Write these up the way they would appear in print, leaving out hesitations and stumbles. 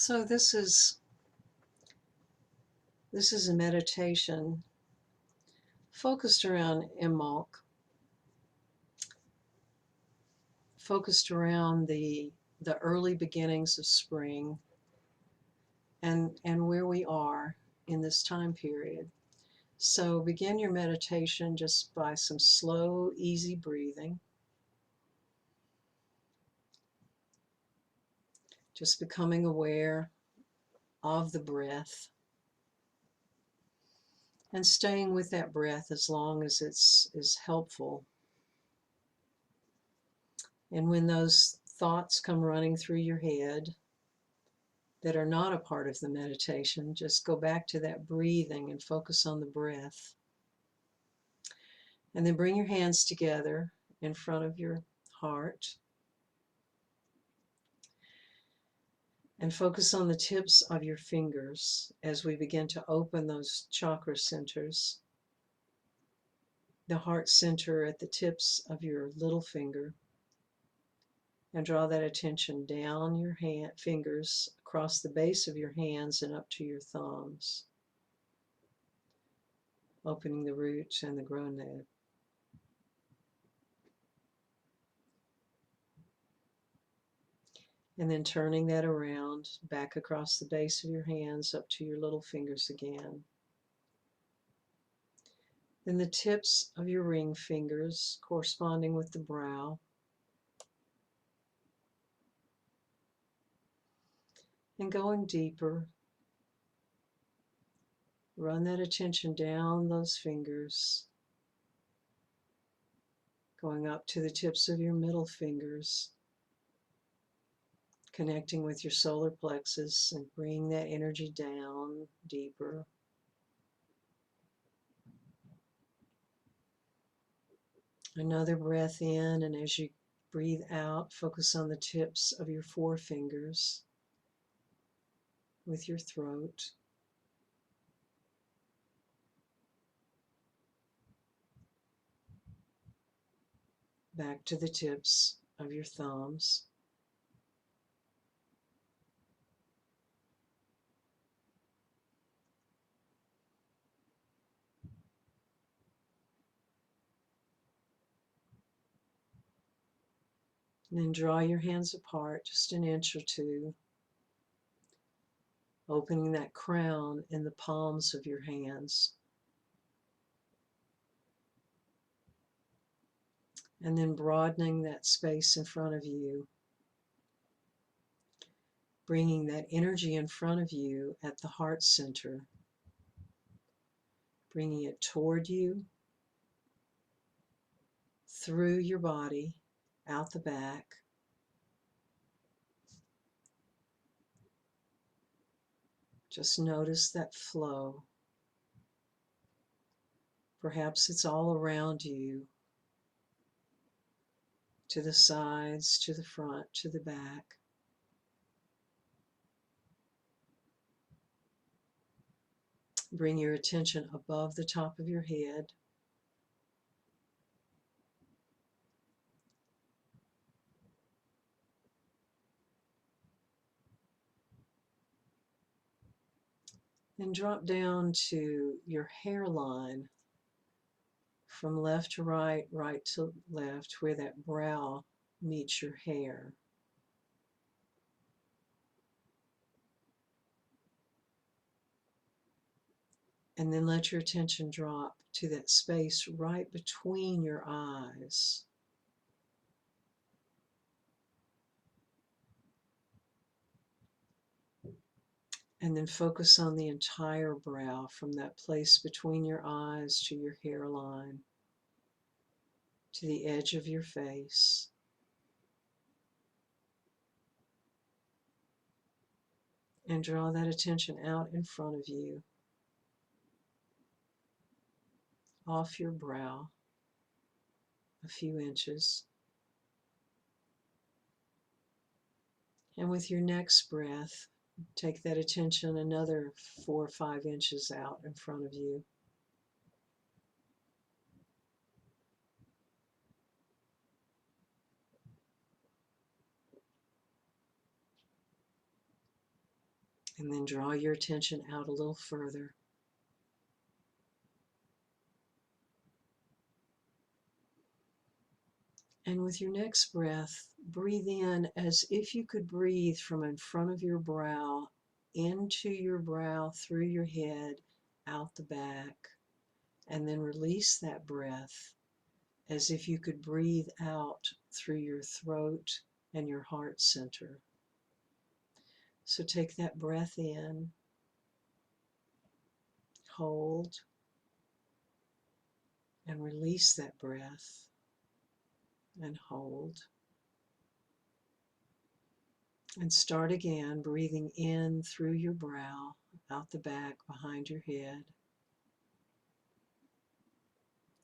So this is a meditation focused around Imbolc, focused around the early beginnings of spring and where we are in this time period. So begin your meditation just by some slow, easy breathing. Just becoming aware of the breath and staying with that breath as long as is helpful. And when those thoughts come running through your head that are not a part of the meditation, just go back to that breathing and focus on the breath. And then bring your hands together in front of your heart and focus on the tips of your fingers as we begin to open those chakra centers. The heart center at the tips of your little finger, and draw that attention down your fingers across the base of your hands and up to your thumbs, opening the root and the gronad. And then turning that around back across the base of your hands up to your little fingers again. Then the tips of your ring fingers corresponding with the brow. And going deeper, run that attention down those fingers, going up to the tips of your middle fingers, connecting with your solar plexus and bring that energy down deeper. Another breath in, and as you breathe out, focus on the tips of your forefingers with your throat. Back to the tips of your thumbs. And then draw your hands apart just an inch or two, opening that crown in the palms of your hands. And then broadening that space in front of you, bringing that energy in front of you at the heart center, bringing it toward you, through your body, out the back. Just notice that flow. Perhaps it's all around you, to the sides, to the front, to the back. Bring your attention above the top of your head. Then drop down to your hairline, from left to right, right to left, where that brow meets your hair. And then let your attention drop to that space right between your eyes. And then focus on the entire brow, from that place between your eyes to your hairline, to the edge of your face. And draw that attention out in front of you, off your brow a few inches. And with your next breath, take that attention another 4 or 5 inches out in front of you. And then draw your attention out a little further. And with your next breath, breathe in as if you could breathe from in front of your brow, into your brow, through your head, out the back. And then release that breath as if you could breathe out through your throat and your heart center. So take that breath in, hold, and release that breath, and hold. And start again, breathing in through your brow, out the back, behind your head.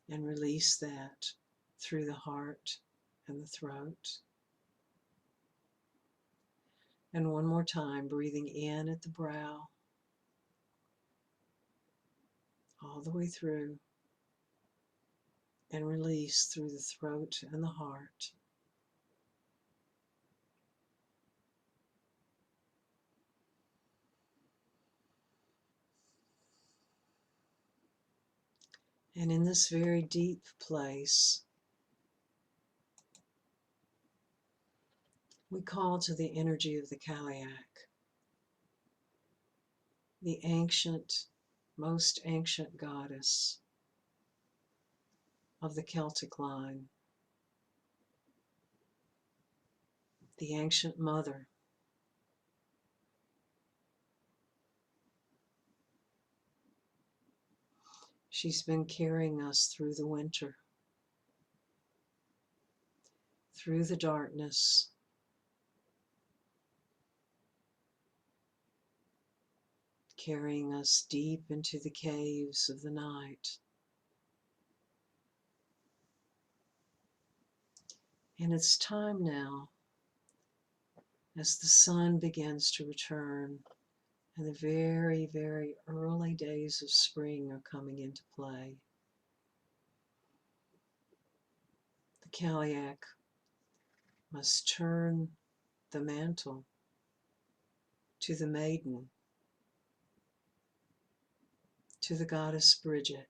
And release that through the heart and the throat. And one more time, breathing in at the brow, all the way through, and release through the throat and the heart. And in this very deep place, we call to the energy of the Kaliak, the ancient, most ancient goddess of the Celtic line, the ancient mother. She's been carrying us through the winter, through the darkness, carrying us deep into the caves of the night. And it's time now, as the sun begins to return and the very, very early days of spring are coming into play. The Kaliak must turn the mantle to the maiden, to the goddess Brigid,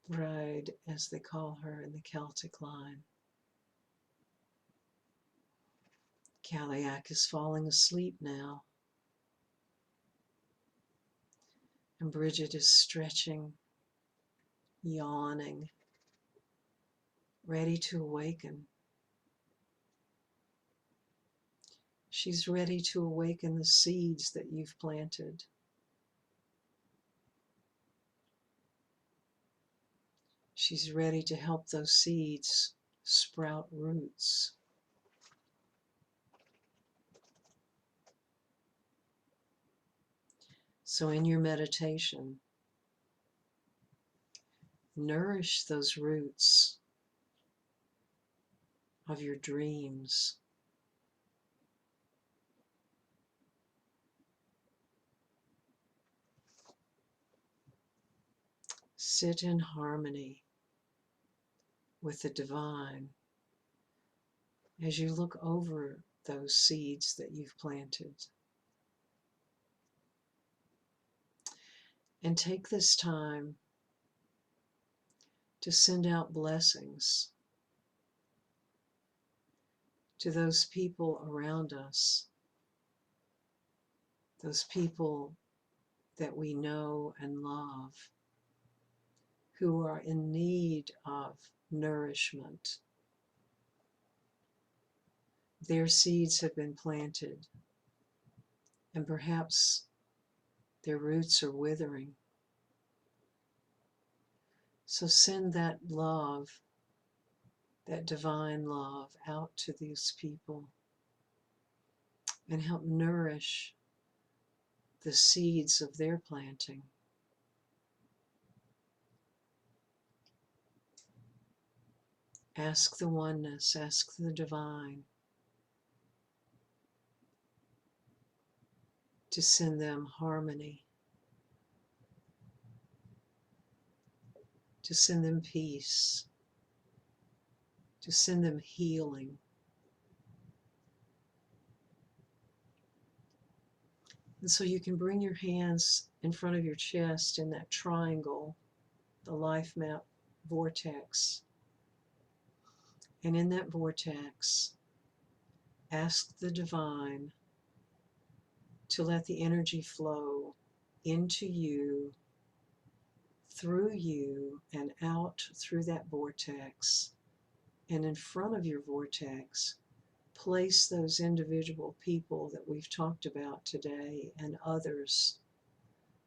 bride as they call her in the Celtic line. Kaliak is falling asleep now, and Brigid is stretching, yawning, ready to awaken. She's ready to awaken the seeds that you've planted. She's ready to help those seeds sprout roots. So in your meditation, nourish those roots of your dreams. Sit in harmony with the divine as you look over those seeds that you've planted. And take this time to send out blessings to those people around us, those people that we know and love, who are in need of nourishment. Their seeds have been planted, and perhaps their roots are withering. So send that love, that divine love, out to these people and help nourish the seeds of their planting. Ask the oneness, ask the divine to send them harmony, to send them peace, to send them healing, And so you can bring your hands in front of your chest in that triangle, the life map vortex. And in that vortex, ask the divine to let the energy flow into you, through you, and out through that vortex. And in front of your vortex, place those individual people that we've talked about today and others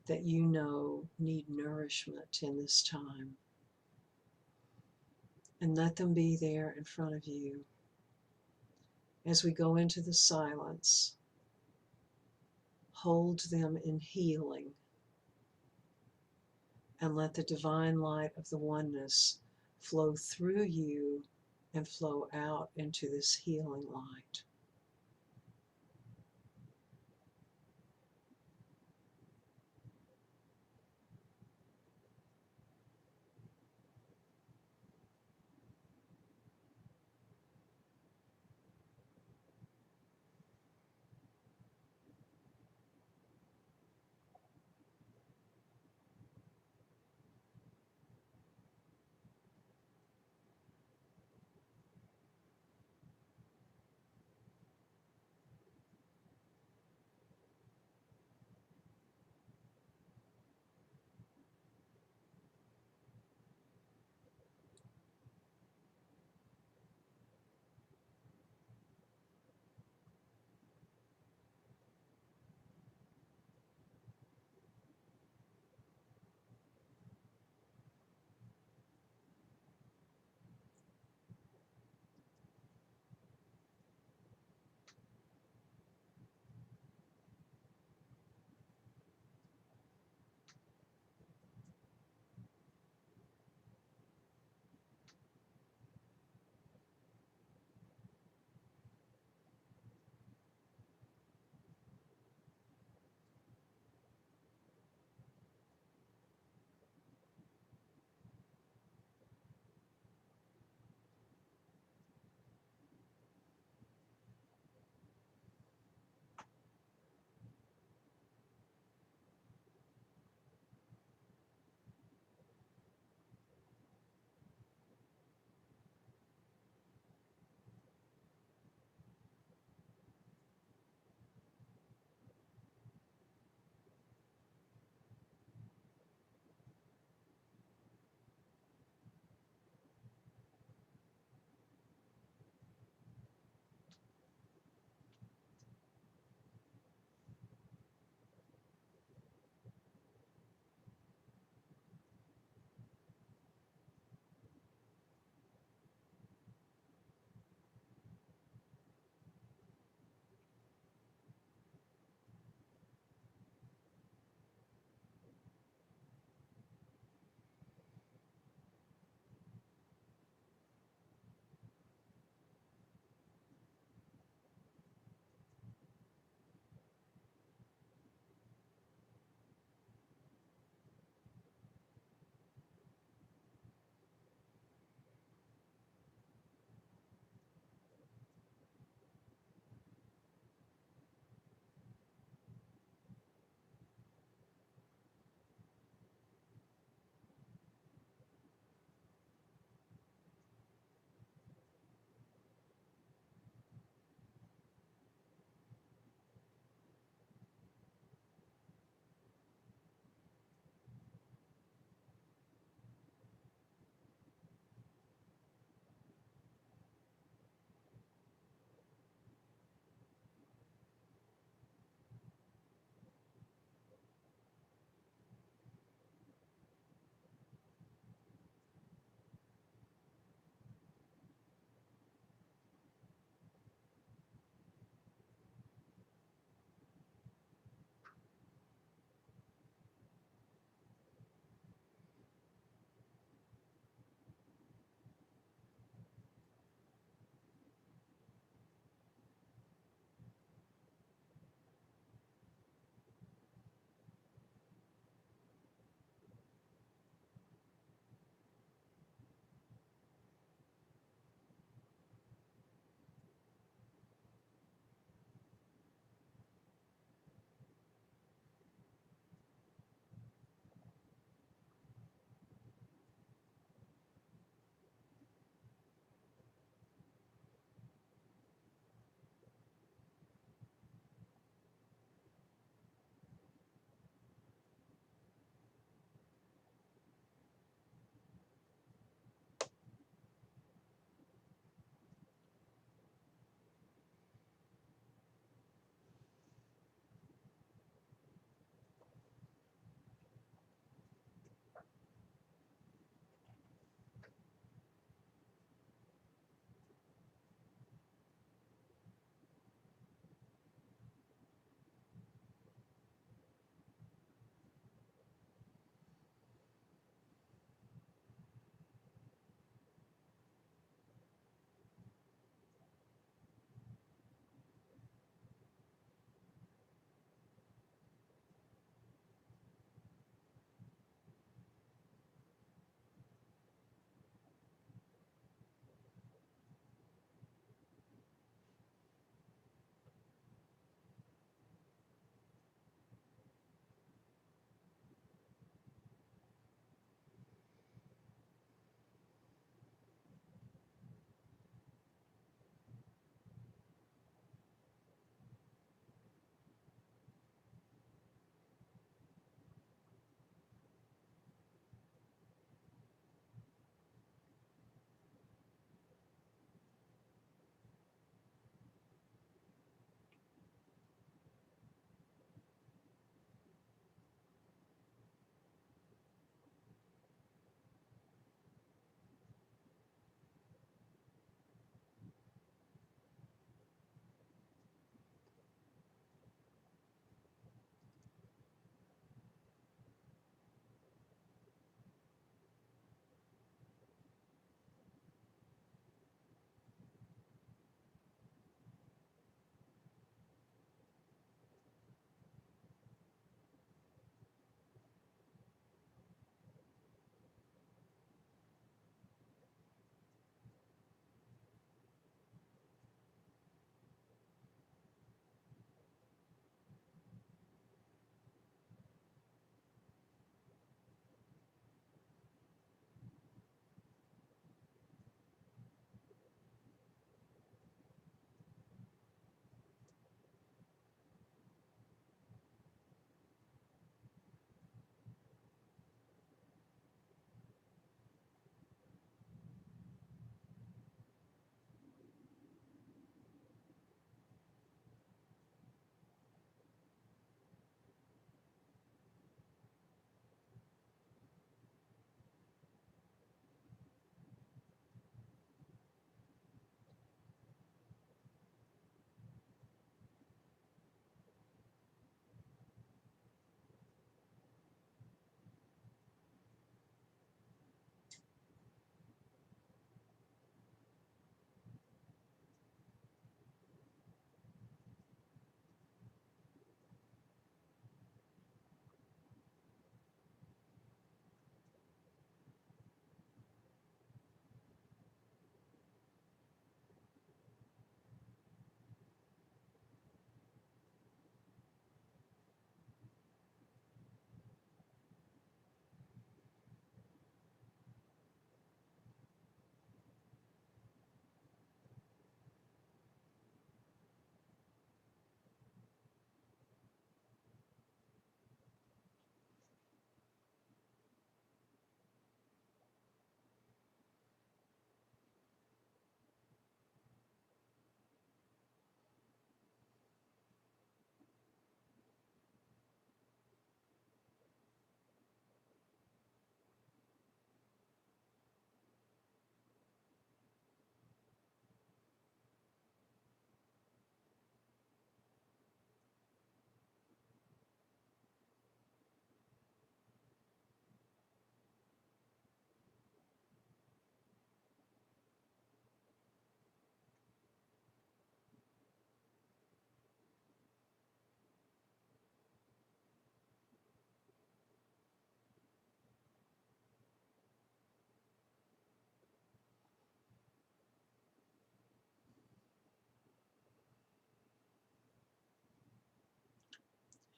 that you know need nourishment in this time. And let them be there in front of you. As we go into the silence, hold them in healing and let the divine light of the oneness flow through you and flow out into this healing light.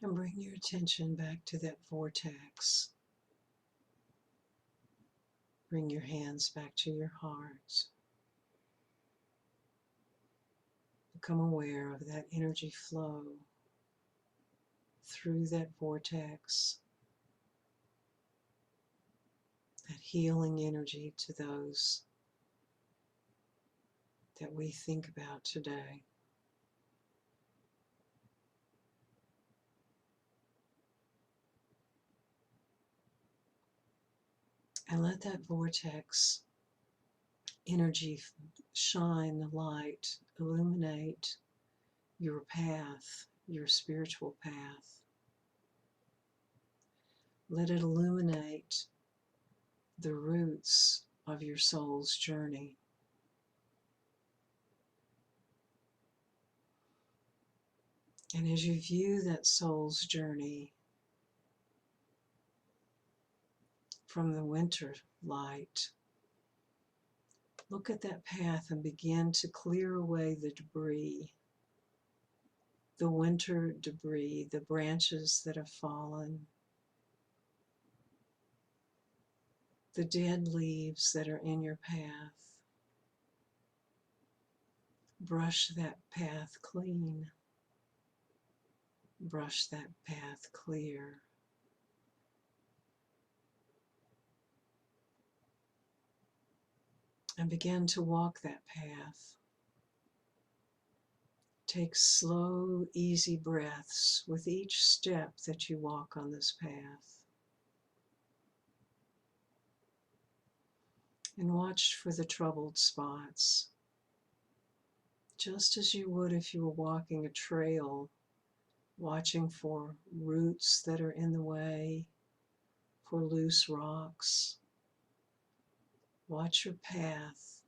And bring your attention back to that vortex. Bring your hands back to your heart. Become aware of that energy flow through that vortex, that healing energy to those that we think about today. And let that vortex energy shine the light, illuminate your path, your spiritual path. Let it illuminate the roots of your soul's journey. And as you view that soul's journey from the winter light, look at that path and begin to clear away the debris, the winter debris, the branches that have fallen, the dead leaves that are in your path. Brush that path clean. Brush that path clear. And begin to walk that path. Take slow, easy breaths with each step that you walk on this path. And watch for the troubled spots, just as you would if you were walking a trail, watching for roots that are in the way, for loose rocks. Watch your path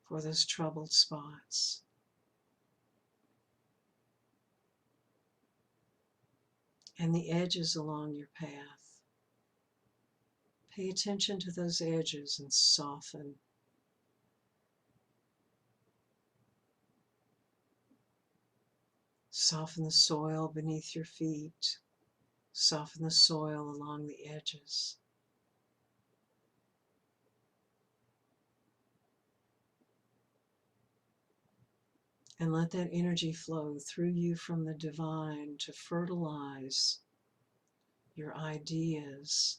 for those troubled spots. And the edges along your path. Pay attention to those edges and soften. Soften the soil beneath your feet. Soften the soil along the edges. And let that energy flow through you from the divine to fertilize your ideas,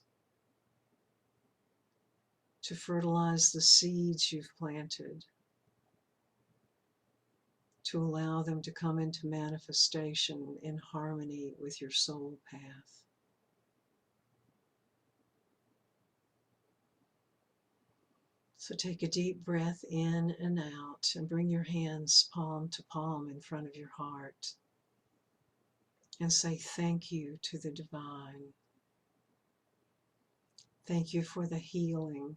to fertilize the seeds you've planted, to allow them to come into manifestation in harmony with your soul path. So take a deep breath in and out and bring your hands palm to palm in front of your heart and say thank you to the divine. Thank you for the healing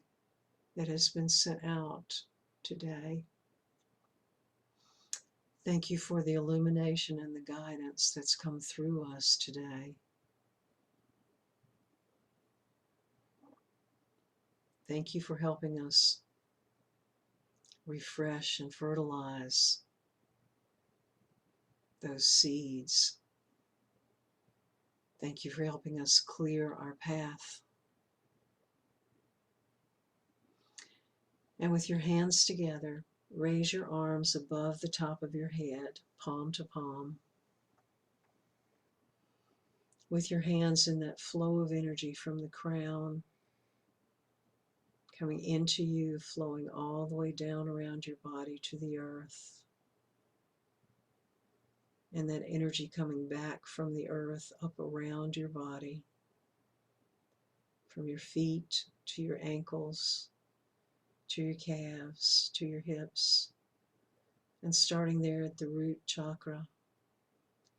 that has been sent out today. Thank you for the illumination and the guidance that's come through us today. Thank you for helping us refresh and fertilize those seeds. Thank you for helping us clear our path. And with your hands together, raise your arms above the top of your head, palm to palm. With your hands in that flow of energy from the crown, coming into you, flowing all the way down around your body to the earth. And that energy coming back from the earth up around your body, from your feet to your ankles, to your calves, to your hips, and starting there at the root chakra,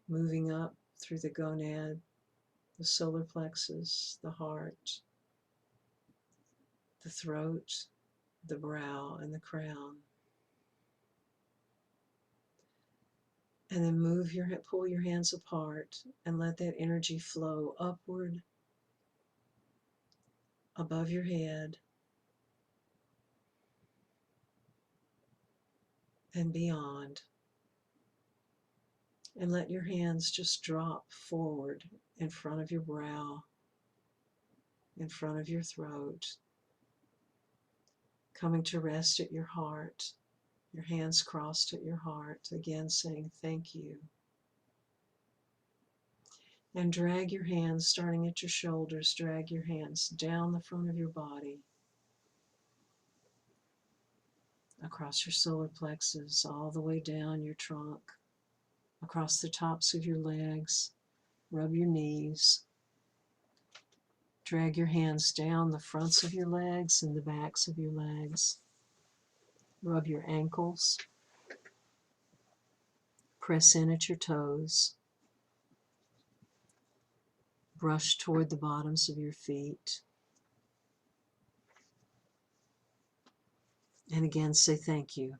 moving up through the gonad, the solar plexus, the heart, the throat, the brow, and the crown. And then pull your hands apart and let that energy flow upward above your head and beyond, And let your hands just drop forward in front of your brow, in front of your throat, coming to rest at your heart, your hands crossed at your heart, again saying thank you. And drag your hands, starting at your shoulders, drag your hands down the front of your body, across your solar plexus, all the way down your trunk, across the tops of your legs. Rub your knees. Drag your hands down the fronts of your legs and the backs of your legs. Rub your ankles. Press in at your toes. Brush toward the bottoms of your feet. And again, say thank you.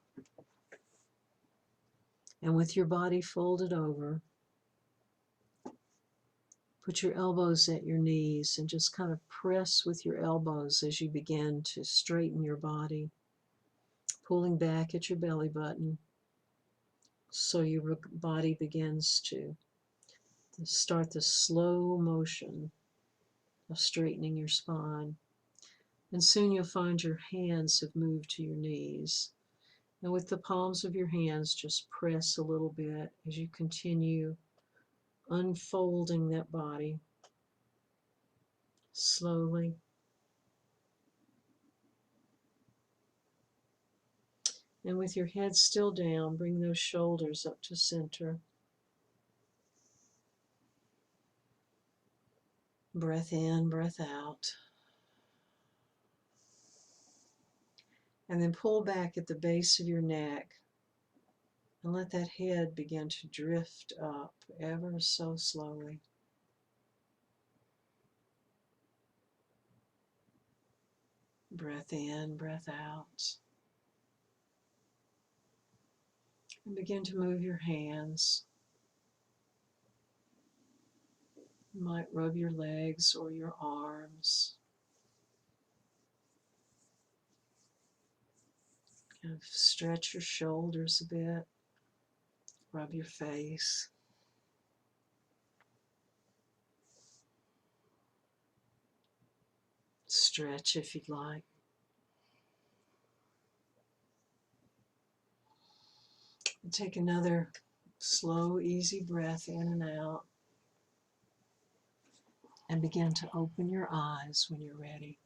And with your body folded over, put your elbows at your knees and just kind of press with your elbows as you begin to straighten your body, pulling back at your belly button so your body begins to start the slow motion of straightening your spine. And soon you'll find your hands have moved to your knees. And with the palms of your hands, just press a little bit as you continue unfolding that body slowly. And with your head still down, bring those shoulders up to center. Breath in, breath out. And then pull back at the base of your neck and let that head begin to drift up ever so slowly. Breath in, breath out. And begin to move your hands. You might rub your legs or your arms. Kind of stretch your shoulders a bit. Rub your face. Stretch if you'd like. And take another slow, easy breath in and out. And begin to open your eyes when you're ready.